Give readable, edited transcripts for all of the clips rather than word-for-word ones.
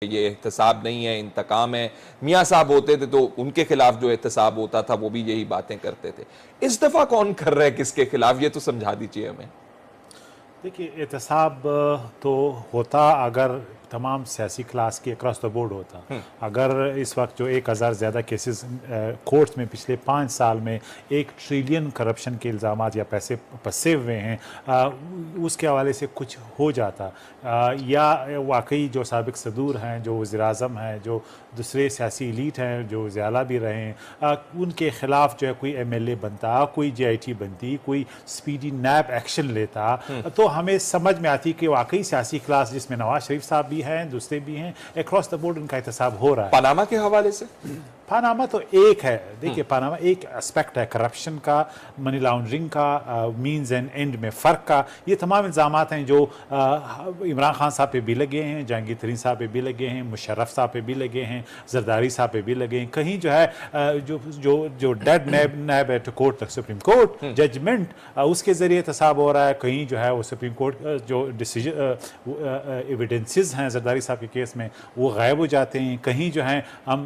یہ احتساب نہیں ہے، انتقام ہے۔ میاں صاحب ہوتے تھے تو ان کے خلاف جو احتساب ہوتا تھا وہ بھی یہی باتیں کرتے تھے۔ اس دفعہ کون کر رہا ہے کس کے خلاف، یہ تو سمجھا دیجئے ہمیں۔ دیکھیے احتساب تو ہوتا اگر تمام سیاسی کلاس کی اکراس دا بورڈ ہوتا۔ اگر اس وقت جو 1000 زیادہ کیسز کورٹس میں پچھلے 5 سال میں 1 ٹریلین کرپشن کے الزامات یا پیسے پھنسے ہوئے ہیں، اس کے حوالے سے کچھ ہو جاتا، یا واقعی جو سابق صدور ہیں، جو وزیر اعظم ہیں، جو دوسرے سیاسی ایلیٹ ہیں، جو وزیر اعلیٰ بھی رہے ہیں، ان کے خلاف جو ہے کوئی ایم ایل اے بنتا، کوئی جے آئی ٹی بنتی، کوئی سپیڈی نیب ایکشن لیتا، تو ہمیں سمجھ میں آتی کہ واقعی سیاسی کلاس جس میں نواز شریف صاحب بھی ہیں، دوسرے بھی ہیں، اکراس دا بورڈ ان کا احتساب ہو رہا ہے۔ پاناما کے حوالے سے پاناما تو ایک ہے، دیکھیے پاناما ایک اسپیکٹ ہے کرپشن کا، منی لانڈرنگ کا، مینز اینڈ اینڈ میں فرق کا۔ یہ تمام الزامات ہیں جو عمران خان صاحب پہ بھی لگے ہیں، جہانگیر ترین صاحب پہ بھی لگے ہیں، مشرف صاحب پہ بھی لگے ہیں، زرداری صاحب پہ بھی لگے ہیں۔ کہیں جو ہے جو ڈیڈ نیب ایٹ کورٹ تک سپریم کورٹ ججمنٹ، اس کے ذریعے احتساب ہو رہا ہے۔ کہیں جو ہے وہ سپریم کورٹ جو ڈیسیجن ایویڈنسز ہیں زرداری صاحب کے کیس میں وہ غائب ہو جاتے ہیں۔ کہیں جو ہیں ہم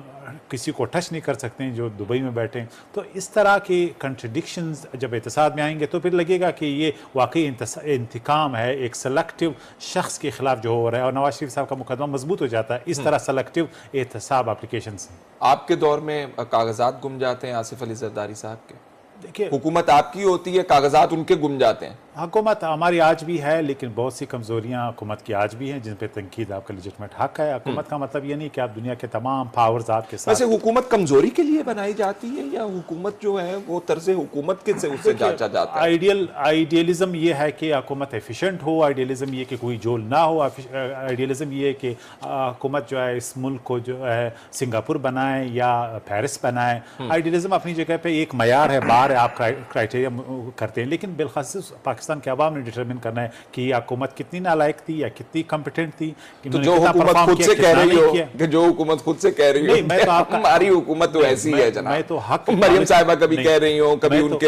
کسی کو ٹچ نہیں کر سکتے ہیں جو دبئی میں بیٹھے ہیں۔ تو اس طرح کے کنٹرڈکشنز جب احتساب میں آئیں گے تو پھر لگے گا کہ یہ واقعی انتقام ہے ایک سلیکٹیو شخص کے خلاف جو ہو رہا ہے، اور نواز شریف صاحب کا مقدمہ مضبوط ہو جاتا ہے اس طرح سلیکٹیو احتساب اپلیکیشن سے۔ آپ کے دور میں کاغذات گم جاتے ہیں آصف علی زرداری صاحب کے؟ دیکھیے حکومت آپ کی ہوتی ہے، کاغذات ان کے گم جاتے ہیں۔ حکومت ہماری آج بھی ہے، لیکن بہت سی کمزوریاں حکومت کی آج بھی ہیں جن پہ تنقید آپ کا لیجٹمیٹ حق ہے۔ حکومت کا مطلب یہ نہیں کہ آپ دنیا کے تمام پاورز آپ کے ساتھ۔ ویسے حکومت کمزوری کے لیے بنائی جاتی ہے یا حکومت جو ہے وہ طرز حکومت کے سے اسے جانچا جاتا ہے؟ آئیڈیلزم یہ ہے کہ حکومت ایفیشنٹ ہو، آئیڈیلزم یہ کہ کوئی جول نہ ہو، آئیڈیلزم یہ ہے کہ حکومت جو ہے اس ملک کو جو ہے سنگاپور بنائے یا پیرس بنائے۔ آئیڈیلزم اپنی جگہ پہ ایک معیار ہے، بار ہے، آپ کرائٹیریا کرتے ہیں، لیکن بالخصوص پاکستان کے عوام نے ڈٹرمن کرنا ہے کہ یہ حکومت کتنی نالائق تھی یا کتنی کمپیٹنٹ تھی۔ تو جو حکومت خود سے کہہ رہی ہو کہ جو حکومت خود سے کہہ رہی ہو، ہماری حکومت تو ایسی ہے جناب، میں تو حق مریم صاحبہ کبھی کہہ رہی ہوں، کبھی ان کے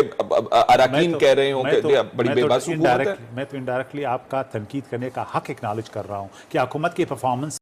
اراکین کہہ رہے ہوں کہ بڑی بے بس حکومت ہے۔ میں تو انڈائریکٹلی آپ کا تنقید کرنے کا حق اکنالج کر رہا ہوں کہ حکومت کی پرفارمنس